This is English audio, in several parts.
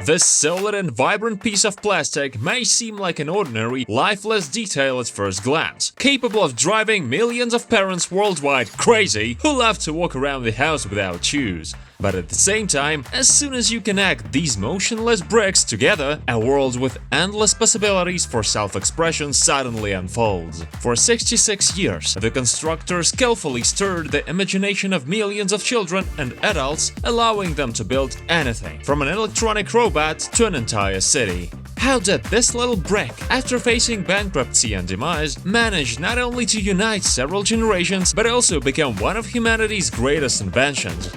This solid and vibrant piece of plastic may seem like an ordinary, lifeless detail at first glance, capable of driving millions of parents worldwide crazy who love to walk around the house without shoes. But at the same time, as soon as you connect these motionless bricks together, a world with endless possibilities for self-expression suddenly unfolds. For 66 years, the constructor skillfully stirred the imagination of millions of children and adults, allowing them to build anything, from an electronic robot to an entire city. How did this little brick, after facing bankruptcy and demise, manage not only to unite several generations, but also become one of humanity's greatest inventions?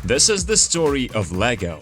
This is the story of Lego.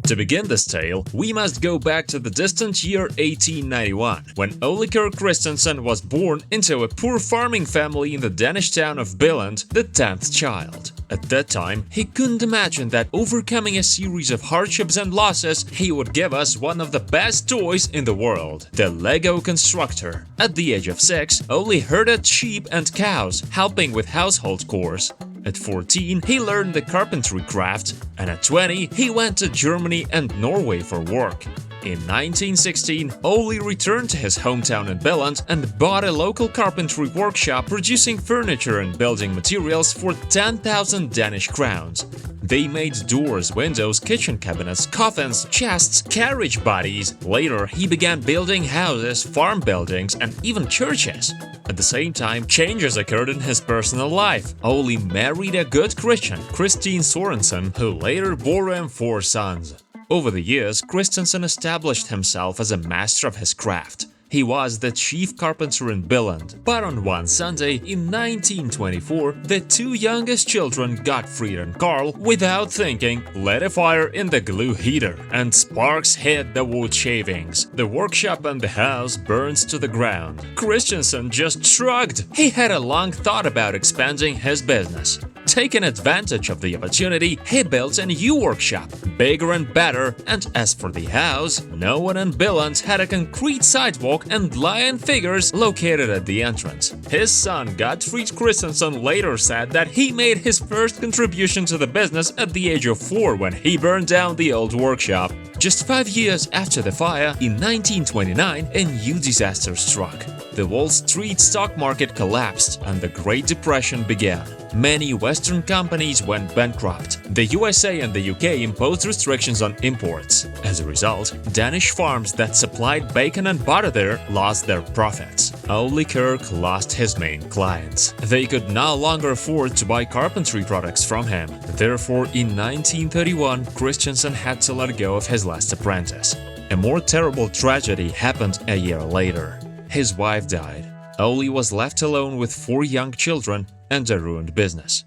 To begin this tale, we must go back to the distant year 1891, when Ole Kirk Christensen was born into a poor farming family in the Danish town of Billund, the 10th child. At that time, he couldn't imagine that overcoming a series of hardships and losses, he would give us one of the best toys in the world, the Lego constructor. At the age of 6, Ole herded sheep and cows, helping with household chores. At 14, he learned the carpentry craft, and at 20, he went to Germany and Norway for work. In 1916, Ole returned to his hometown in Billund and bought a local carpentry workshop producing furniture and building materials for 10,000 Danish crowns. They made doors, windows, kitchen cabinets, coffins, chests, carriage bodies. Later, he began building houses, farm buildings, and even churches. At the same time, changes occurred in his personal life. Ole married a good Christian, Christine Sorensen, who later bore him 4 sons. Over the years, Christensen established himself as a master of his craft. He was the chief carpenter in Billund. But on one Sunday in 1924, the 2 youngest children, Gottfried and Karl, without thinking, lit a fire in the glue heater, and sparks hit the wood shavings. The workshop and the house burned to the ground. Christensen just shrugged. He had a long thought about expanding his business. Taking advantage of the opportunity, he built a new workshop, bigger and better, and as for the house, no one in Billund had a concrete sidewalk and lion figures located at the entrance. His son Gottfried Christensen later said that he made his first contribution to the business at the age of 4 when he burned down the old workshop. Just 5 years after the fire, in 1929, a new disaster struck. The Wall Street stock market collapsed and the Great Depression began. Many Western companies went bankrupt. The USA and the UK imposed restrictions on imports. As a result, Danish farms that supplied bacon and butter there lost their profits. Ole Kirk lost his main clients. They could no longer afford to buy carpentry products from him. Therefore, in 1931, Christensen had to let go of his last apprentice. A more terrible tragedy happened a year later. His wife died. Ole was left alone with 4 young children and a ruined business.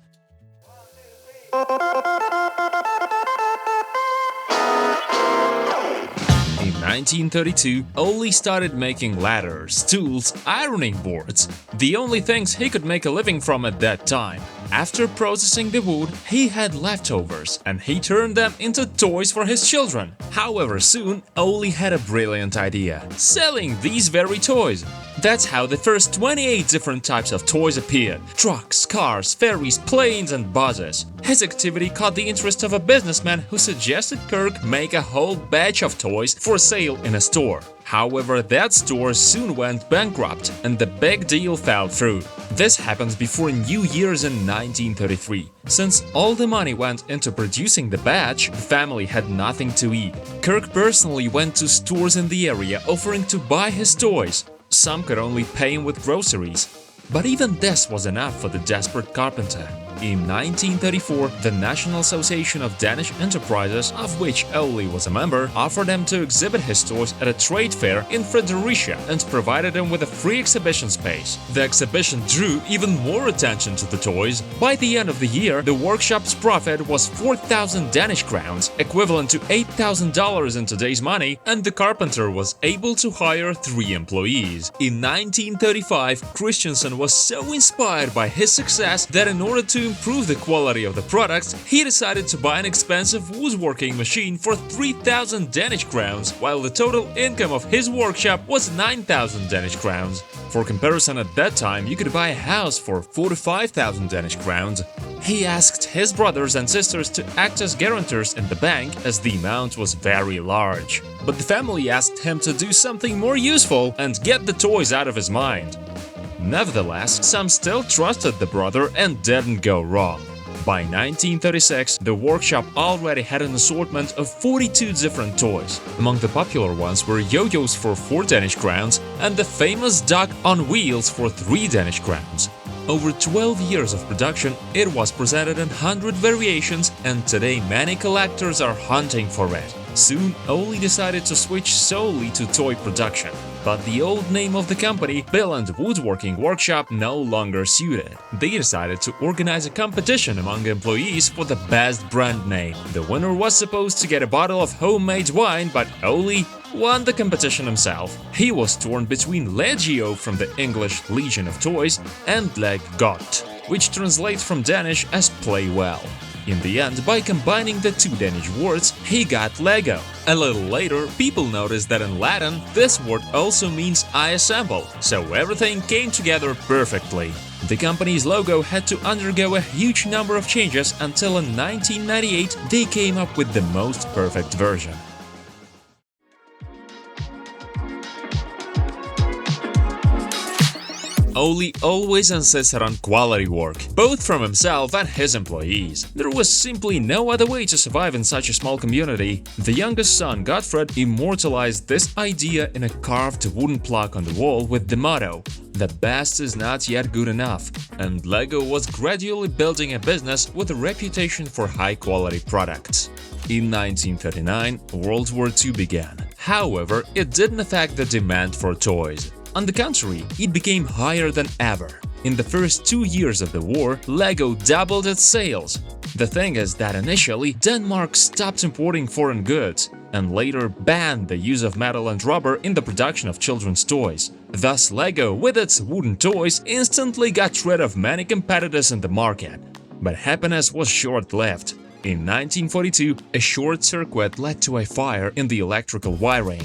In 1932, Ole started making ladders, tools, ironing boards, the only things he could make a living from at that time. After processing the wood, he had leftovers, and he turned them into toys for his children. However, soon, Ole had a brilliant idea: selling these very toys. That's how the first 28 different types of toys appeared: trucks, cars, ferries, planes, and buses. His activity caught the interest of a businessman who suggested Kirk make a whole batch of toys for sale in a store. However, that store soon went bankrupt and the big deal fell through. This happened before New Year's in 1933. Since all the money went into producing the batch, the family had nothing to eat. Kirk personally went to stores in the area offering to buy his toys. Some could only pay him with groceries. But even this was enough for the desperate carpenter. In 1934, the National Association of Danish Enterprises, of which Ole was a member, offered him to exhibit his toys at a trade fair in Fredericia and provided him with a free exhibition space. The exhibition drew even more attention to the toys. By the end of the year, the workshop's profit was 4,000 Danish crowns, equivalent to $8,000 in today's money, and the carpenter was able to hire 3 employees. In 1935, Christensen was so inspired by his success that in order to improve the quality of the products, he decided to buy an expensive woodworking machine for 3,000 Danish crowns, while the total income of his workshop was 9,000 Danish crowns. For comparison, at that time, you could buy a house for 45,000 Danish crowns. He asked his brothers and sisters to act as guarantors in the bank, as the amount was very large. But the family asked him to do something more useful and get the toys out of his mind. Nevertheless, some still trusted the brother and didn't go wrong. By 1936, the workshop already had an assortment of 42 different toys. Among the popular ones were yo-yos for 4 Danish crowns and the famous duck on wheels for 3 Danish crowns. Over 12 years of production, it was presented in 100 variations, and today many collectors are hunting for it. Soon, Oli decided to switch solely to toy production. But the old name of the company, Billund Woodworking Workshop, no longer suited. They decided to organize a competition among employees for the best brand name. The winner was supposed to get a bottle of homemade wine, but Oli won the competition himself. He was torn between Legio from the English Legion of Toys and Leg Godt, which translates from Danish as play well. In the end, by combining the 2 Danish words, he got Lego. A little later, people noticed that in Latin, this word also means I assemble, so everything came together perfectly. The company's logo had to undergo a huge number of changes until in 1998 they came up with the most perfect version. Oli always insisted on quality work, both from himself and his employees. There was simply no other way to survive in such a small community. The youngest son, Gottfried, immortalized this idea in a carved wooden plaque on the wall with the motto, "The best is not yet good enough," and Lego was gradually building a business with a reputation for high-quality products. In 1939, World War II began. However, it didn't affect the demand for toys. On the contrary, it became higher than ever. In the first 2 years of the war, Lego doubled its sales. The thing is that initially, Denmark stopped importing foreign goods and later banned the use of metal and rubber in the production of children's toys. Thus, Lego, with its wooden toys, instantly got rid of many competitors in the market. But happiness was short-lived. In 1942, a short circuit led to a fire in the electrical wiring.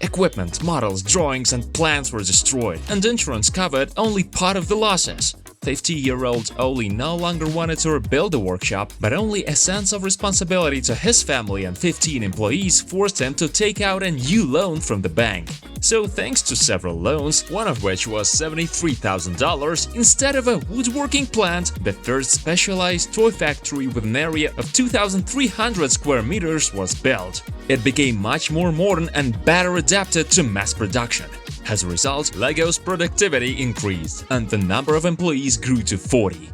Equipment, models, drawings and plans were destroyed, and insurance covered only part of the losses. 50-year-old Oli no longer wanted to rebuild the workshop, but only a sense of responsibility to his family and 15 employees forced him to take out a new loan from the bank. So thanks to several loans, one of which was $73,000, instead of a woodworking plant, the first specialized toy factory with an area of 2,300 square meters was built. It became much more modern and better adapted to mass production. As a result, Lego's productivity increased, and the number of employees grew to 40.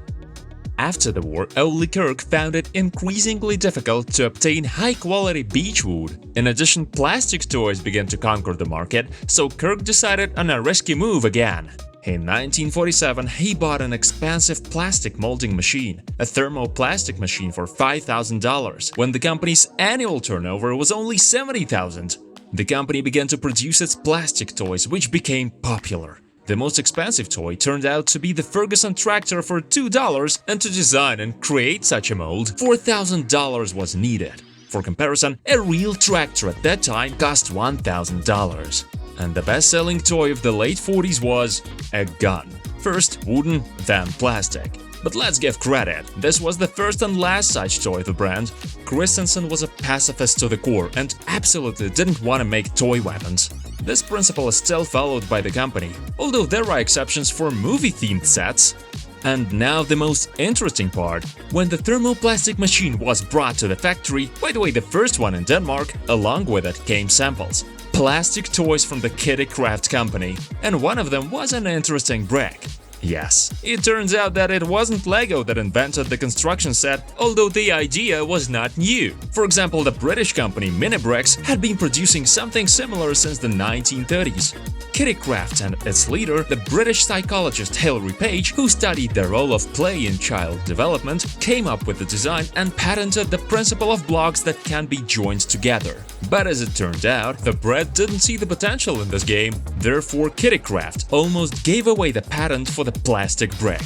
After the war, Ole Kirk found it increasingly difficult to obtain high-quality beechwood. In addition, plastic toys began to conquer the market, so Kirk decided on a risky move again. In 1947, he bought an expensive plastic molding machine, a thermoplastic machine for $5,000, when the company's annual turnover was only $70,000. The company began to produce its plastic toys, which became popular. The most expensive toy turned out to be the Ferguson tractor for $2, and to design and create such a mold, $4,000 was needed. For comparison, a real tractor at that time cost $1,000. And the best-selling toy of the late 40s was a gun. First wooden, then plastic. But let's give credit, this was the first and last such toy of the brand. Christensen was a pacifist to the core and absolutely didn't want to make toy weapons. This principle is still followed by the company, although there are exceptions for movie-themed sets. And now the most interesting part. When the thermoplastic machine was brought to the factory, by the way, the first one in Denmark, along with it came samples. Plastic toys from the Kitty Craft company, and one of them was an interesting brick. Yes, it turns out that it wasn't Lego that invented the construction set, although the idea was not new. For example, the British company Minibricks had been producing something similar since the 1930s. Kitty Craft and its leader, the British psychologist Hilary Page, who studied the role of play in child development, came up with the design and patented the principle of blocks that can be joined together. But as it turned out, the Brit didn't see the potential in this game, therefore Kitty Craft almost gave away the patent for the plastic brick.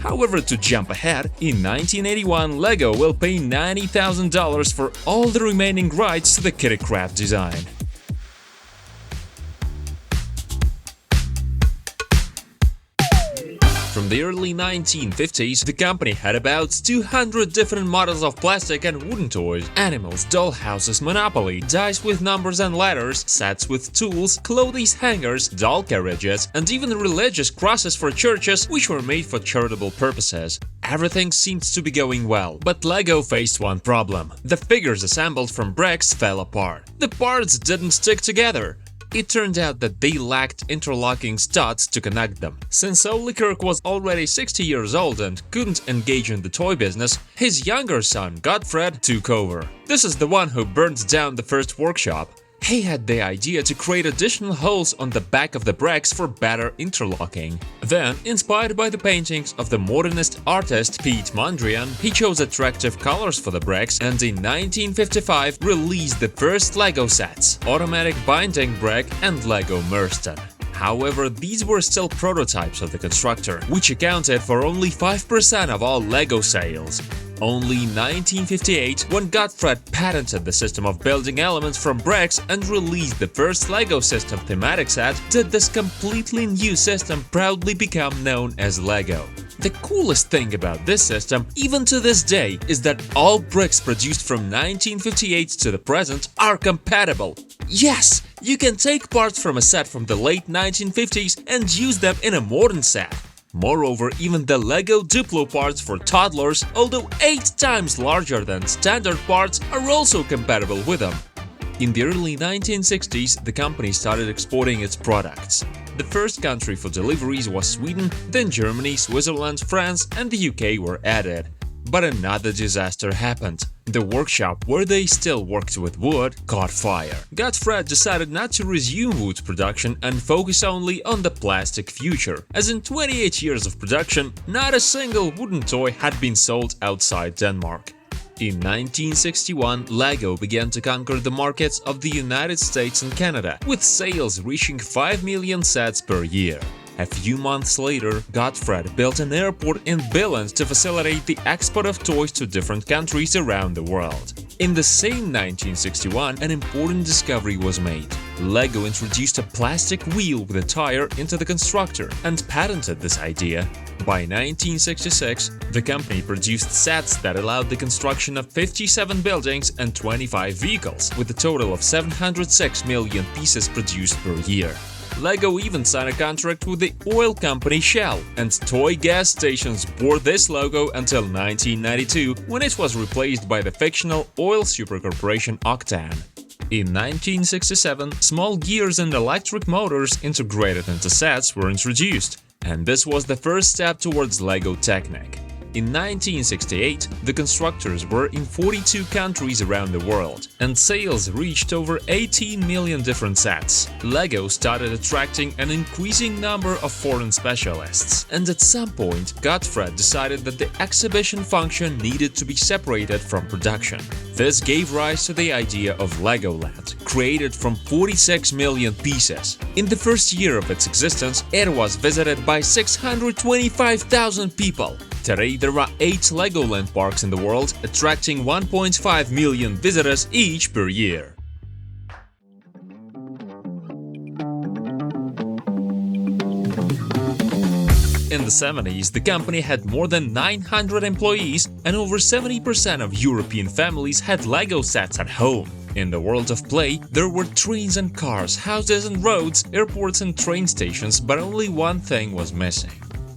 However, to jump ahead, in 1981 LEGO will pay $90,000 for all the remaining rights to the Kitty Craft design. From the early 1950s, the company had about 200 different models of plastic and wooden toys, animals, dollhouses, Monopoly, dice with numbers and letters, sets with tools, clothes hangers, doll carriages, and even religious crosses for churches which were made for charitable purposes. Everything seemed to be going well, but LEGO faced one problem. The figures assembled from bricks fell apart. The parts didn't stick together. It turned out that they lacked interlocking studs to connect them. Since Ole Kirk was already 60 years old and couldn't engage in the toy business, his younger son, Gottfried, took over. This is the one who burned down the first workshop. He had the idea to create additional holes on the back of the bricks for better interlocking. Then, inspired by the paintings of the modernist artist Piet Mondrian, he chose attractive colors for the bricks and in 1955 released the first LEGO sets, Automatic Binding Brick and LEGO Merston. However, these were still prototypes of the constructor, which accounted for only 5% of all LEGO sales. Only in 1958, when Gottfried patented the system of building elements from bricks and released the first LEGO system thematic set, did this completely new system proudly become known as LEGO. The coolest thing about this system, even to this day, is that all bricks produced from 1958 to the present are compatible. Yes, you can take parts from a set from the late 1950s and use them in a modern set. Moreover, even the LEGO Duplo parts for toddlers, although 8 times larger than standard parts, are also compatible with them. In the early 1960s, the company started exporting its products. The first country for deliveries was Sweden, then Germany, Switzerland, France and the UK were added. But another disaster happened. The workshop where they still worked with wood caught fire. Gottfried decided not to resume wood production and focus only on the plastic future, as in 28 years of production, not a single wooden toy had been sold outside Denmark. In 1961, LEGO began to conquer the markets of the United States and Canada, with sales reaching 5 million sets per year. A few months later, Gottfried built an airport in Billund to facilitate the export of toys to different countries around the world. In the same 1961, an important discovery was made. LEGO introduced a plastic wheel with a tire into the constructor and patented this idea. By 1966, the company produced sets that allowed the construction of 57 buildings and 25 vehicles, with a total of 706 million pieces produced per year. LEGO even signed a contract with the oil company Shell, and toy gas stations bore this logo until 1992, when it was replaced by the fictional oil supercorporation Octane. In 1967, small gears and electric motors integrated into sets were introduced, and this was the first step towards LEGO Technic. In 1968, the constructors were in 42 countries around the world, and sales reached over 18 million different sets. LEGO started attracting an increasing number of foreign specialists, and at some point, Gottfried decided that the exhibition function needed to be separated from production. This gave rise to the idea of Legoland, created from 46 million pieces. In the first year of its existence, it was visited by 625,000 people. Today, there are 8 Legoland parks in the world, attracting 1.5 million visitors each per year. In the 70s, the company had more than 900 employees, and over 70% of European families had LEGO sets at home. In the world of play, there were trains and cars, houses and roads, airports and train stations, but only one thing was missing: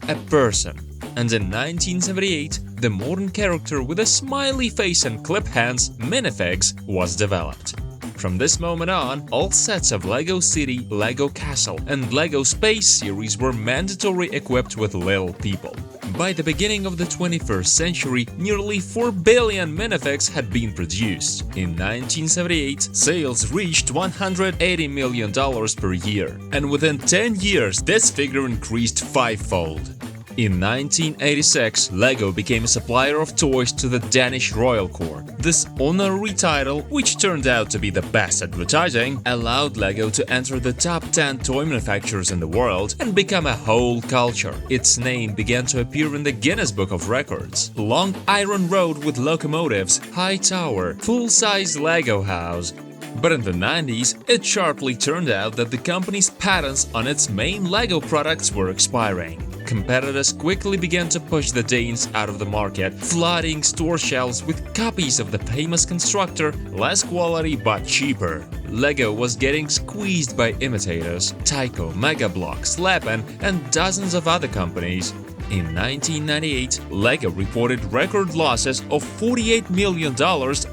a person. And in 1978, the modern character with a smiley face and clip hands, Minifigs, was developed. From this moment on, all sets of LEGO City, LEGO Castle and LEGO Space series were mandatory equipped with little people. By the beginning of the 21st century, nearly 4 billion minifigs had been produced. In 1978, sales reached $180 million per year, and within 10 years this figure increased 5-fold. In 1986, LEGO became a supplier of toys to the Danish royal court. This honorary title, which turned out to be the best advertising, allowed LEGO to enter the top 10 toy manufacturers in the world and become a whole culture. Its name began to appear in the Guinness Book of Records. Long iron road with locomotives, high tower, full-size LEGO house. But in the 90s, it sharply turned out that the company's patents on its main LEGO products were expiring. Competitors quickly began to push the Danes out of the market, flooding store shelves with copies of the famous constructor, less quality but cheaper. LEGO was getting squeezed by imitators, Tyco, Megablock, Slepen, and dozens of other companies. In 1998, LEGO reported record losses of $48 million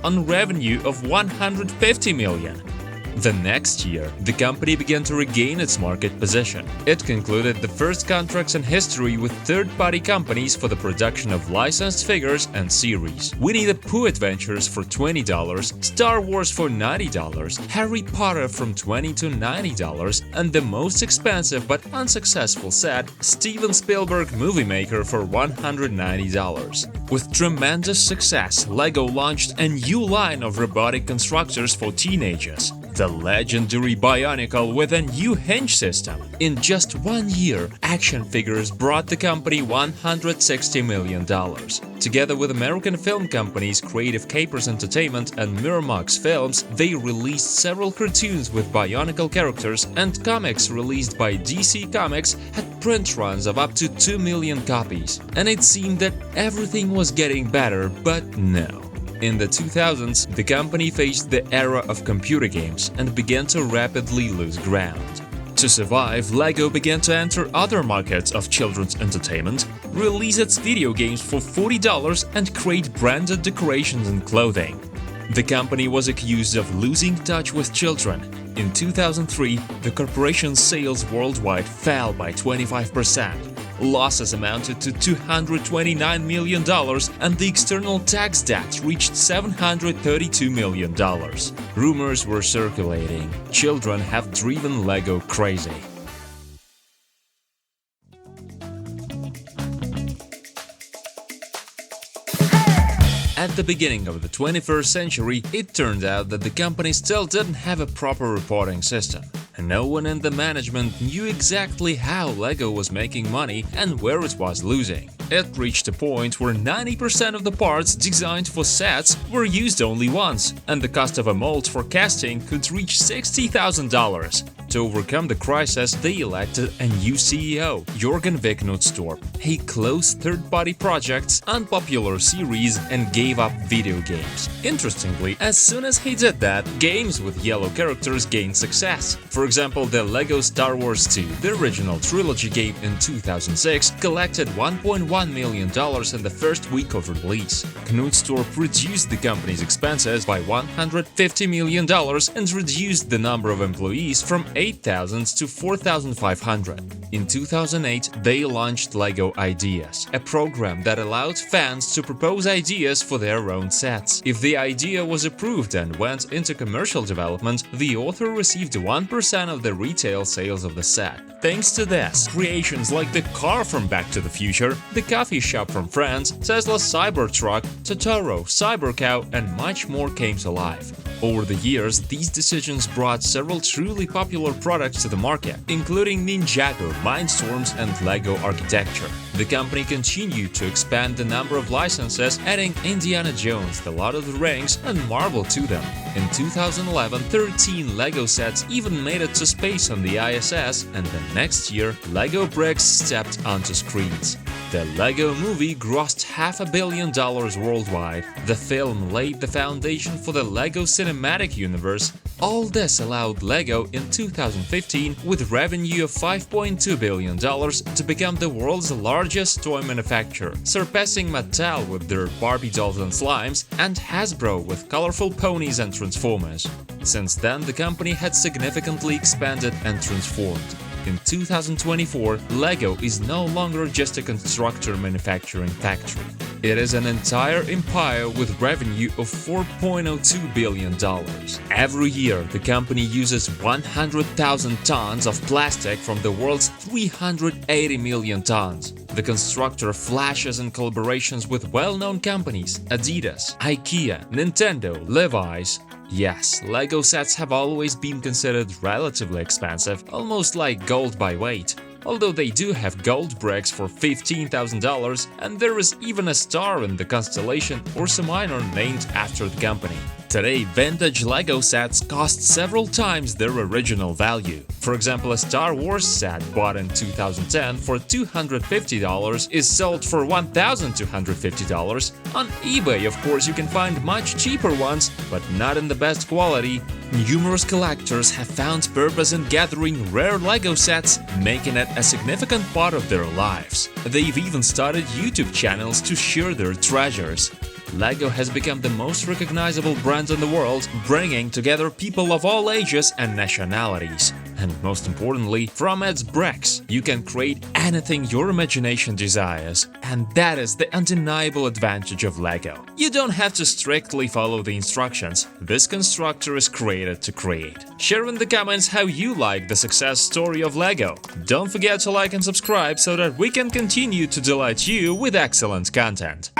on revenue of $150 million. The next year, the company began to regain its market position. It concluded the first contracts in history with third-party companies for the production of licensed figures and series. Winnie the Pooh Adventures for $20, Star Wars for $90, Harry Potter from $20 to $90, and the most expensive but unsuccessful set, Steven Spielberg Movie Maker for $190. With tremendous success, LEGO launched a new line of robotic constructors for teenagers. The legendary Bionicle with a new hinge system. In just 1 year, action figures brought the company $160 million. Together with American film companies Creative Capers Entertainment and Miramax Films, they released several cartoons with Bionicle characters, and comics released by DC Comics had print runs of up to 2 million copies. And it seemed that everything was getting better, but no. In the 2000s, the company faced the era of computer games and began to rapidly lose ground. To survive, LEGO began to enter other markets of children's entertainment, release its video games for $40, and create branded decorations and clothing. The company was accused of losing touch with children. In 2003, the corporation's sales worldwide fell by 25%. Losses amounted to $229 million, and the external tax debt reached $732 million. Rumors were circulating. Children have driven LEGO crazy. At the beginning of the 21st century, it turned out that the company still didn't have a proper reporting system. And no one in the management knew exactly how LEGO was making money and where it was losing. It reached a point where 90% of the parts designed for sets were used only once, and the cost of a mold for casting could reach $60,000. To overcome the crisis, they elected a new CEO, Jørgen Vik Knudstorp. He closed third-party projects, unpopular series, and gave up video games. Interestingly, as soon as he did that, games with yellow characters gained success. For example, the LEGO Star Wars 2, the original trilogy game in 2006, collected $1.1 million in the first week of release. Knudstorp reduced the company's expenses by $150 million and reduced the number of employees from 8,000 to 4,500. In 2008, they launched LEGO Ideas, a program that allowed fans to propose ideas for their own sets. If the idea was approved and went into commercial development, the author received 1% of the retail sales of the set. Thanks to this, creations like the car from Back to the Future, the coffee shop from Friends, Tesla's Cybertruck, Totoro, Cybercow, and much more came to life. Over the years, these decisions brought several truly popular products to the market, including Ninjago, Mindstorms, and LEGO Architecture. The company continued to expand the number of licenses, adding Indiana Jones, The Lord of the Rings, and Marvel to them. In 2011, 13 LEGO sets even made it to space on the ISS, and the next year, LEGO bricks stepped onto screens. The LEGO Movie grossed $500 million worldwide. The film laid the foundation for the LEGO Cinematic Universe. All this allowed LEGO in 2015, with revenue of $5.2 billion, to become the world's largest toy manufacturer, surpassing Mattel with their Barbie dolls and slimes, and Hasbro with colorful ponies and Transformers. Since then, the company had significantly expanded and transformed. In 2024, LEGO is no longer just a constructor manufacturing factory. It is an entire empire with revenue of $4.02 billion. Every year, the company uses 100,000 tons of plastic from the world's 380 million tons. The constructor flashes in collaborations with well-known companies Adidas, IKEA, Nintendo, Levi's. Yes, Lego sets have always been considered relatively expensive, almost like gold by weight. Although they do have gold bricks for $15,000, and there is even a star in the constellation or some minor named after the company. Today, vintage Lego sets cost several times their original value. For example, a Star Wars set bought in 2010 for $250 is sold for $1,250. On eBay, of course, you can find much cheaper ones, but not in the best quality. Numerous collectors have found purpose in gathering rare Lego sets, making it a significant part of their lives. They've even started YouTube channels to share their treasures. Lego has become the most recognizable brand in the world, bringing together people of all ages and nationalities. And most importantly, from its bricks, you can create anything your imagination desires. And that is the undeniable advantage of Lego. You don't have to strictly follow the instructions. This constructor is created to create. Share in the comments how you like the success story of Lego. Don't forget to like and subscribe so that we can continue to delight you with excellent content.